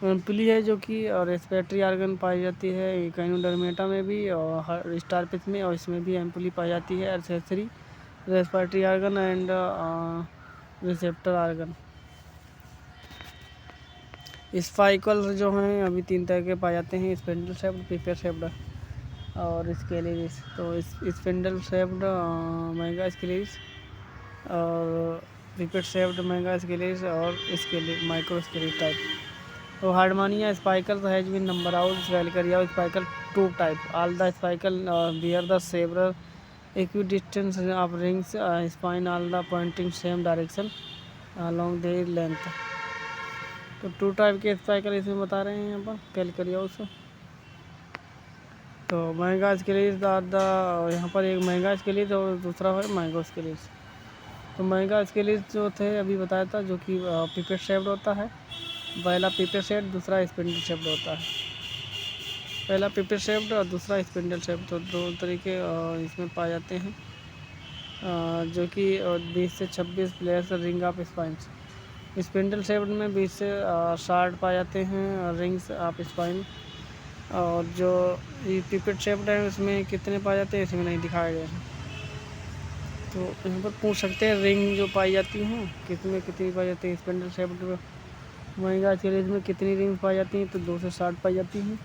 Ampullae है जो कि रेस्पिरेटरी ऑर्गन पाई जाती है गाइनोडर्मेटा में भी और स्टारपिस में, और इसमें भी एम्पुली पाई जाती है। Accessory respiratory organ and receptor organ. Spicules जो हैं अभी 3 तरह के पाए जाते हैं, स्पिंडल शेप्ड, पिपेट शेप्ड और स्केलेरिस। तो स्पिंडल शेप्ड मैगा स्केलेरिस और पिपेट शेप्ड मैगा स्केलेरिस और माइक्रो स्केलेरिस टाइप। तो हार्मोनिया spicules has been number out वेलकरिया spicule 2 type, all the spicule bear the several equidistance of rings spine all the pointing same direction along their length। तो 2 टाइप के स्पाइकल इसमें बता रहे हैं यहाँ पर कैलकरियाउस। तो मैगा स्केलेरिस यहाँ पर एक मैगा स्केलेरिस और दूसरा है माइक्रो स्केलेरिस। तो मैगा स्केलेरिस जो थे अभी बताया था, जो कि पिपेट शेप्ड होता है, पहला पिपेट शेप्ड, दूसरा स्पिंडल शेप्ड होता है। पहला पिपेट शेप्ड और दूसरा स्पिंडल शेप्ड, तो 2 तरीके इसमें पाए जाते हैं। जो कि 20 से 26 players ring of spines. Spindle shaped में 20 से 60 पाए जाते हैं रिंग्स ऑफ स्पाइन। और जो ये पिपेट शेप्ड है उसमें कितने पाए जाते हैं इसमें नहीं दिखाया गया है। तो यहाँ पर पूछ सकते हैं रिंग जो पाई जाती हैं कितनी कितनी पाई जाती है। स्पिंडल शेप्ड में महंगा सीरीज में कितनी रिंग्स पाई जाती हैं, तो 2 से 60 पाई जाती हैं।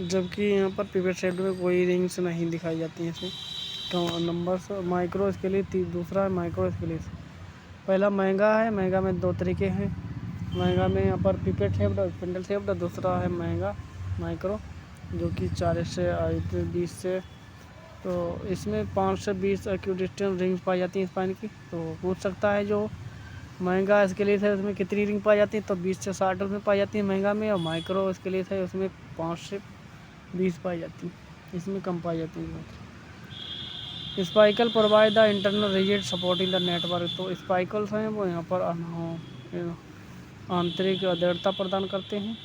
जबकि यहाँ पर पिपेट शेप्ड में कोई रिंग्स नहीं दिखाई जाती हैं इसमें। तो नंबर्स माइक्रो स्केलिस, दूसरा है माइक्रो स्केलिस। पहला महंगा है, महंगा में 2 तरीके हैं। महंगा में यहाँ पर पिपेट शेप्ड और स्पिंडल शेप्ड। दूसरा है महंगा माइक्रो जो कि 40 से 20 से, तो इसमें 5 से 20 एक्विडिस्टेंस रिंग्स पाई जाती हैं स्पाइन की। तो पूछ सकता है जो महंगा स्केलिस है उसमें कितनी रिंग पाई जाती है, तो 20 से 60 उसमें पाई जाती है महंगा में। और माइक्रो स्केलिस है उसमें 5 से 20 पाई जाती है, इसमें कम पाई जाती है। Spicule provide the internal rigid supporting the network. तो स्पाइकल्स हैं वो यहाँ पर आंतरिक दृढ़ता प्रदान करते हैं।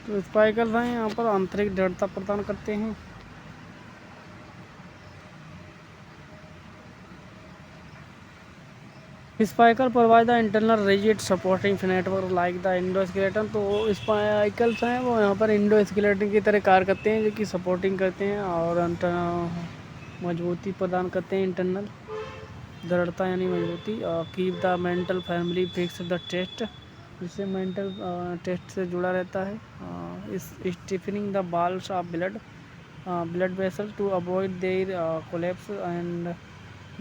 तो स्पाइकल्स हैं यहाँ पर आंतरिक दृढ़ता प्रदान करते हैं। Spicule provide the internal rigid supporting network like the endoskeleton. तो स्पाइकल्स हैं वो यहाँ पर इंडोस्केलेटन की तरह कार्य करते हैं जो कि सपोर्टिंग करते हैं और मजबूती प्रदान करते हैं, इंटरनल दृढ़ता यानी मजबूती। Keep the mantle firmly fix the test, जिससे मेंटल टेस्ट से जुड़ा रहता है। Is stiffening the walls of blood vessel to avoid their collapse and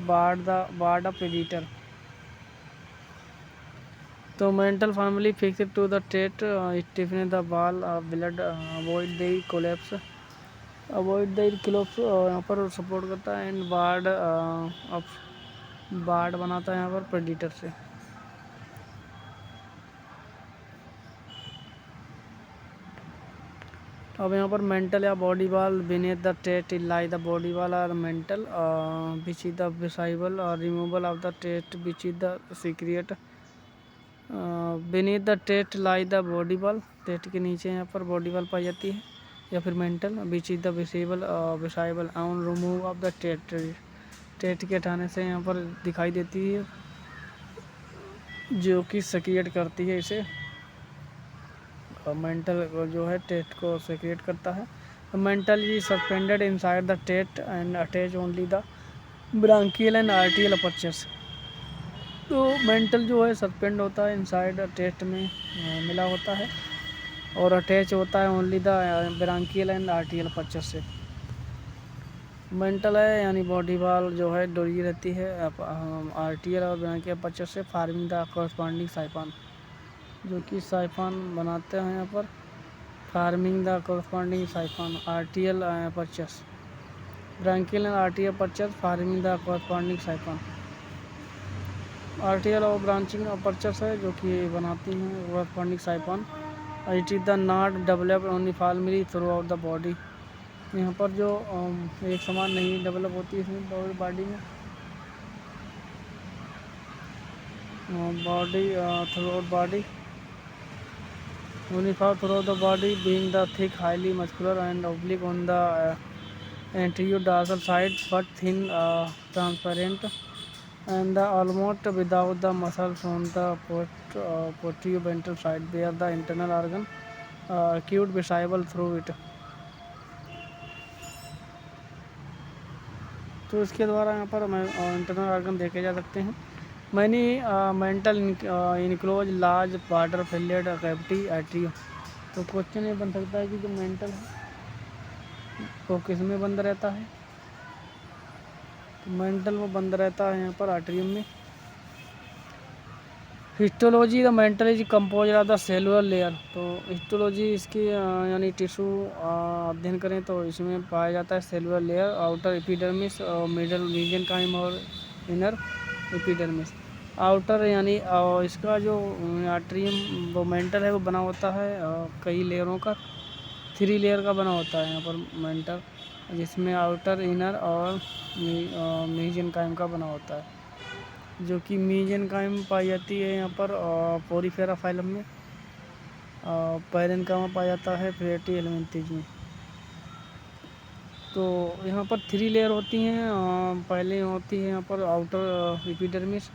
ward the predator. तो mantle firmly fix to the टेट stiffening the wall of blood avoid their collapse, यहाँ पर सपोर्ट करता है। एंड बार्ड बनाता है यहाँ पर प्रेडिटर से। अब यहाँ पर मेंटल या body wall beneath the test lie the body wall और mantle which is the visible और removal of the test which is the secret. Beneath the test lie the body wall, test के नीचे यहाँ पर बॉडी वाल पाई जाती है। या फिर mantle which is the visible on remove of the test के हटाने से यहाँ पर दिखाई देती है, जो कि सेक्रिएट करती है इसे। मेंटल जो है टेस्ट को सेक्रेट करता है। Mantle is suspended inside the test and attach only the branchial and atrial apertures. तो मेंटल जो है सस्पेंड होता है इनसाइड टेस्ट में मिला होता है और अटैच होता है only the branchial and atrial aperture से। मेंटल है यानी बॉडी वाल जो है डोरी रहती है आर्टियल और ब्रांकियल अपर्चर से, फार्मिंग द कॉरस्पॉन्डिंग साइफॉन, जो कि साइफॉन बनाते हैं यहाँ पर। Farming the corresponding साइफॉन आर्टियल apertures, branchial and atrial apertures farming the corresponding साइफॉन। आर्टियल और ब्रांचिंग अपर्चर्स है जो कि बनाती हैं corresponding साइफॉन। It is the not develop uniformly through out the body. यहाँ पर जो एक समान नहीं डेवलप होती है इसमें बॉडी में, body through out body uniform throughout the body, being the thick, highly muscular and oblique on the anterior dorsal side, but thin, transparent, and almost without the muscles on the posterior ventral side, where the internal organ acute visible through it. तो इसके द्वारा यहाँ पर इंटरनल ऑर्गन देखे जा सकते हैं। Many mental enclose large water filled cavity atrio. तो क्वेश्चन ये बन सकता है कि जो मेंटल है वो किस में बंद रहता है, तो मेंटल वो बंद रहता है यहाँ पर आर्ट्रियम में। Histology the mental is compose of the cellular layer. तो हिस्टोलॉजी इसकी यानी टिश्यू अध्ययन करें तो इसमें पाया जाता है cellular layer, outer epidermis, middle region chyme और इनर एपिडर्मिस। आउटर यानी इसका जो आर्ट्रियम वो मेंटल है वो बना होता है कई लेयरों का, 3 लेयर का बना होता है यहाँ पर मेंटल, जिसमें आउटर, इनर और मीजेनकाइम का बना होता है, जो कि मीजेनकाइम पाई जाती है यहाँ पर पोरीफेरा फाइलम में, पैरेन्काइमा पाया जाता है प्लेटी एलिमेंथेज में। तो यहाँ पर 3 लेयर होती हैं। पहले होती है यहाँ पर आउटर एपिडर्मिस,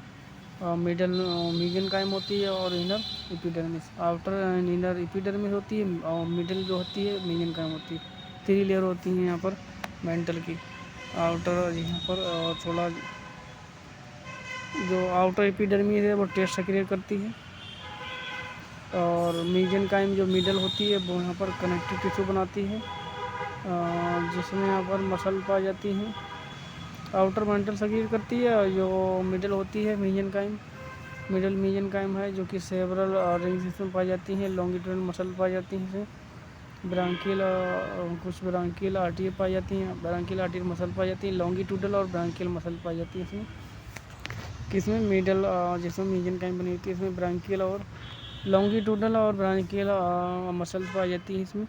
मिडल मीजेनकाइम होती है और inner epidermis. Outer and inner epidermis होती है और मिडल जो होती है मीजेनकाइम होती है। 3 लेयर होती हैं यहाँ पर मेंटल की। आउटर यहाँ पर थोड़ा जो आउटर एपिडर्मिस है वो टेस्ट सक्रिएट करती है, और मीजेनकाइम जो मिडल होती है वो यहाँ पर कनेक्टिव टिश्यू बनाती है, जिसमें यहाँ पर मसल पाई जाती हैं। आउटर मेंटल सक्रिएट करती है, और जो मिडल होती है मीजेनकाइम, मिडल मीजेनकाइम है जो कि सेवरल रिंग सिस्टम पाई जाती हैं। लॉन्गिट्यूडनल मसल पाई जाती हैं इसमें। ब्रांकियल कुछ ब्रांकियल आर्टरी पाई जाती हैं, ब्रांकियल आर्टरी मसल पाई जाती है। लॉन्गिट्यूडल और ब्रांकियल मसल पाई जाती है इसमें। किसमें? मिडल जिसमें मीजेनकाइम बनी होती है इसमें ब्रांकियल और लॉन्गिट्यूडनल और ब्रांकियल मसल पाई जाती है इसमें,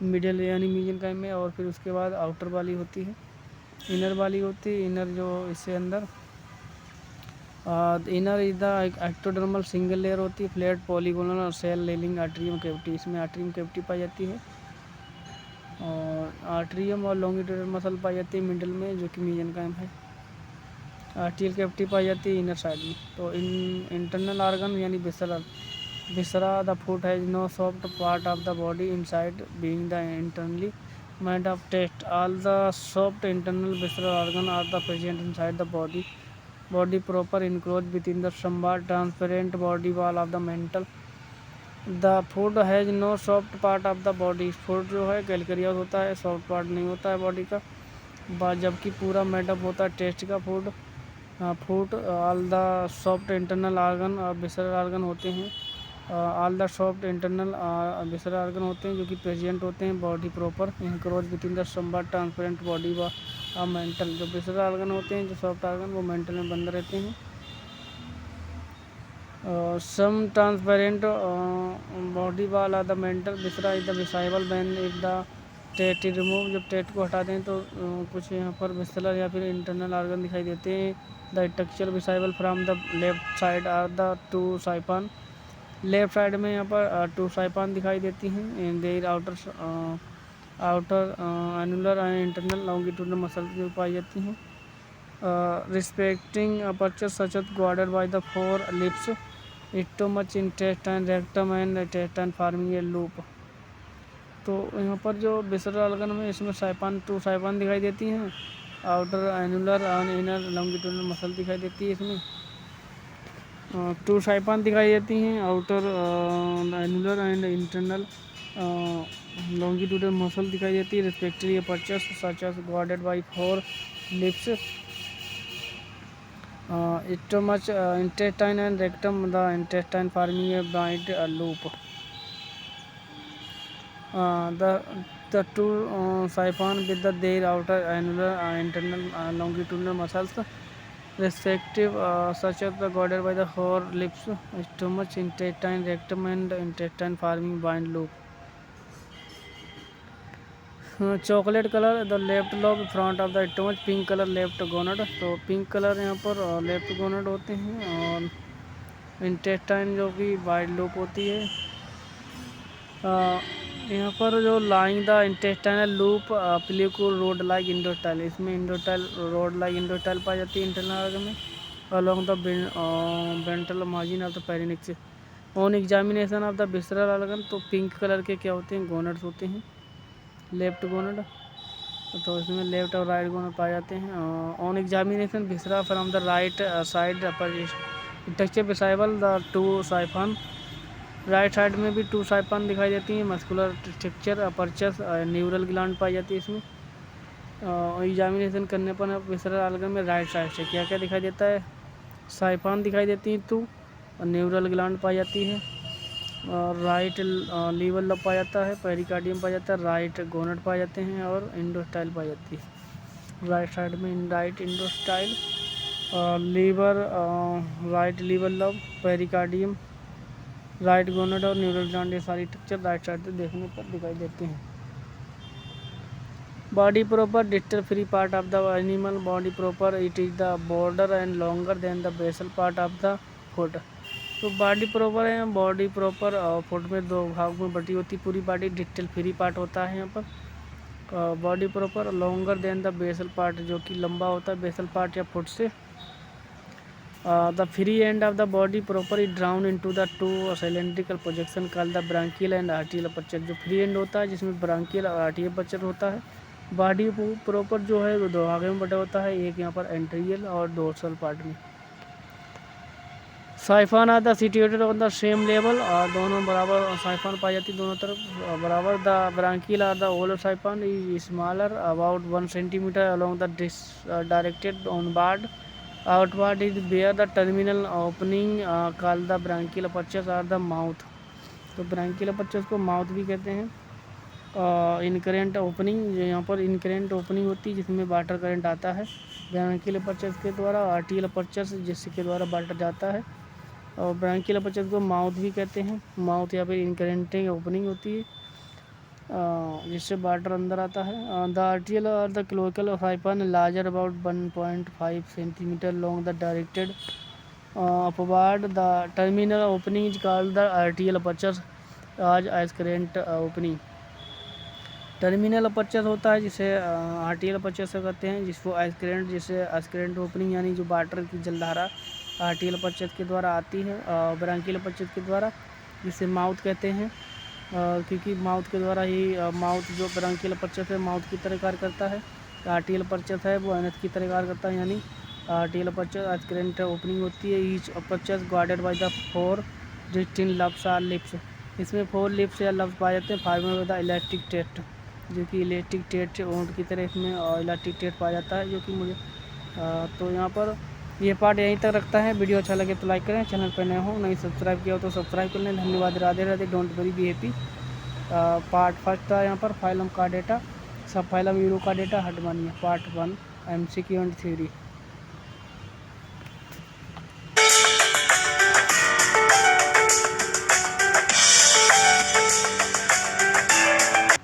मिडल यानी मीजेनकाइम में। और फिर उसके बाद आउटर वाली होती है, इनर वाली होती है। इनर जो इससे अंदर inner is the ectodermal single layer होती है, फ्लैट पॉलीगोनल और सेल लेलिंग आर्ट्रियम कैविटी, इसमें आर्ट्रियम कैविटी पाई जाती है। और आर्ट्रियम और लॉन्गिट्यूडनल मसल पाई जाती है मिडल में, जो कि मीजेनकाइम है। आर्टियल कैविटी पाई जाती है इनर साइड में। तो इंटरनल आर्गन यानी viscera, the foot has no soft part of the body inside, being the internally made of taste. All the soft internal visceral organs are the present inside the body proper, enclosed within the somewhat transparent body wall of the mantle. The foot has no soft part of the body. foot जो है कैलकेरियस होता है, सॉफ्ट पार्ट नहीं होता है बॉडी का, जबकि पूरा मेडअप होता है टेस्ट का food. All the soft internal organ और विसरल आर्गन होते हैं। All the soft internal visceral organ होते हैं जो कि प्रेजेंट होते हैं body proper, encroach with in the somewhat transparent body व मेंटल। जो विसरल आर्गन होते हैं, जो सॉफ्ट आर्गन, वो मेंटल में बंद रहते हैं। Some transparent body wall are the mantle. Viscera is the visible when if the टेट इज रिमूव। जब टेट को हटा दें तो कुछ यहाँ पर विसरल या फिर इंटरनल आर्गन दिखाई देते हैं। The texture visible from the left side are the 2 siphon. Left side में यहाँ पर 2 साइपान दिखाई देती हैं। There outer annular and internal longitudinal muscle जो पाई जाती हैं। Respecting aperture such guarded by the 4 lips, stomach, intestine, rectum and intestine forming a loop. तो यहाँ पर जो विसरल ऑर्गन में इसमें 2 साइपान दिखाई देती हैं। Outer annular and inner longitudinal muscle दिखाई देती है इसमें। 2 साइपान दिखाई देती हैं। Outer annular and internal longitudinal muscle दिखाई देती है। Respectively apertures such as guarded by 4 lips, stomach, intestine and rectum, the intestine forming a bright loop. The 2 siphon with their outer annular internal longitudinal muscles respective, such as the guarded by the 4 lips, stomach, intestine, rectum and intestine forming bind loop. Chocolate colour the left lobe front of the stomach, pink colour left gonad. तो पिंक कलर यहाँ पर लेफ्ट गोनड होते हैं, और इंटेस्टाइन जो कि वाइड लूप होती है। यहाँ पर जो लाइंग द इंटेस्टाइनल लूप प्लीक्यू रोड लाइक इंडोस्टाइल, इसमें इंडोस्टाइल रोड लाइक इंडोस्टाइल पाई जाती है इंटरनल आर्गन में, along the ventral margin of the pharynx. On examination of the visceral organ, तो पिंक कलर के क्या होते हैं? गोनड्स होते हैं, लेफ्ट गोनड। तो इसमें लेफ्ट और राइट गोनड पाए जाते हैं। On examination viscera from the right side texture visible the 2 siphon. Right side में भी 2 साइपान दिखाई देती हैं। Muscular structure apertures neural gland पाई जाती है इसमें। एग्जामिनेशन करने पर विसरल आर्गन में राइट साइड से क्या क्या दिखाई देता है? साइपान दिखाई देती हैं 2, और न्यूरल ग्लैंड पाई जाती है, और राइट लीवर लब पाया जाता है, पेरिकार्डियम पाया जाता है, राइट गोनड पाए जाते हैं, और इंडोस्टाइल पाई जाती है। राइट साइड में right endostyle liver, right liver lobe, pericardium, right gonad और न्यूरल ग्लैंड, ये सारी स्ट्रक्चर राइट साइड से देखने पर दिखाई देते हैं। Body proper distal free part of the animal, body proper it is the border and longer than the basal part of the foot. तो बॉडी प्रॉपर है, बॉडी प्रॉपर फुट में दो भाग में बटी होती पूरी बॉडी, डिस्टल फ्री पार्ट होता है यहाँ पर। Body proper longer than the basal part, जो कि लंबा होता है बेसल पार्ट या फुट से। The free end of the body proper is drawn into the two cylindrical projection called the branchial and atrial aperture. जो फ्री एंड होता है जिसमें ब्रांकियल और आर्टियल अपर्चर होता है। बॉडी प्रॉपर जो है वो दो भागों में बटा होता है, एक यहाँ पर एंट्रियल और डोर्सल पार्ट में। Siphon are the situated on the same level, और दोनों बराबर साइफन पाई जाती दोनों तरफ बराबर। The branchial or the oral siphon is smaller about 1 centimetre along the directed onward, outward is where the terminal opening called the branchial apertures or the mouth। तो branchial apertures को माउथ भी कहते हैं। इनकरेंट ओपनिंग, जो यहाँ पर इनकरेंट ओपनिंग होती है जिसमें वाटर करंट आता है ब्रांकियल अपर्चर्स के द्वारा, आर्टियल अपर्चर्स जिसके द्वारा वाटर जाता है। और ब्रांकियल अपर्चर्स को माउथ भी कहते हैं। माउथ या फिर इनकरेंट ओपनिंग होती है जिससे वाटर अंदर आता है। द आर्टियल और the cloacal siphon larger about 1.5 centimetre long the directed upward. The terminal opening is called the आर्टियल aperture आज एस्करेंट ओपनिंग। टर्मिनल अपर्चर होता है जिसे आर्टियल अपर्चर से कहते हैं, जिसको एस्करेंट, जिसे एस्करेंट ओपनिंग यानी जो वाटर की जलधारा आर्टियल अपर्चर के द्वारा आती है ब्रांकियल अपर्चर के द्वारा, जिसे माउथ कहते हैं। क्योंकि माउथ के द्वारा ही माउथ जो ब्रांकियल अपर्चर है माउथ की तरह कार्य करता है, आर्टियल अपर्चर है वो एनएच की तरह कार्य करता है। यानी आर्टियल अपर्चर एस्करेंट ओपनिंग होती है। Each aperture guarded by the 4 distinct lobes or lips. इसमें 4 लिप्स या लब्स पाए जाते हैं। 5 में होता है इलेक्ट्रिक टेस्ट, जो कि इलेक्ट्रिक टेस्ट ऊँट की तरह इसमें इलेक्ट्रिक टेस्ट पाया जाता है, जो कि मुझे तो यहाँ पर ये पार्ट यहीं तक रखता है। वीडियो अच्छा लगे तो लाइक करें, चैनल पर नए हो नहीं सब्सक्राइब किया हो तो सब्सक्राइब कर लें। धन्यवाद, Radhe Radhe, don't worry be happy. Part first था यहाँ पर फाइलम का डेटा, सब फाइलम यूरो का डेटा हटवानी है, पार्ट 1 MCQ एंड थ्योरी।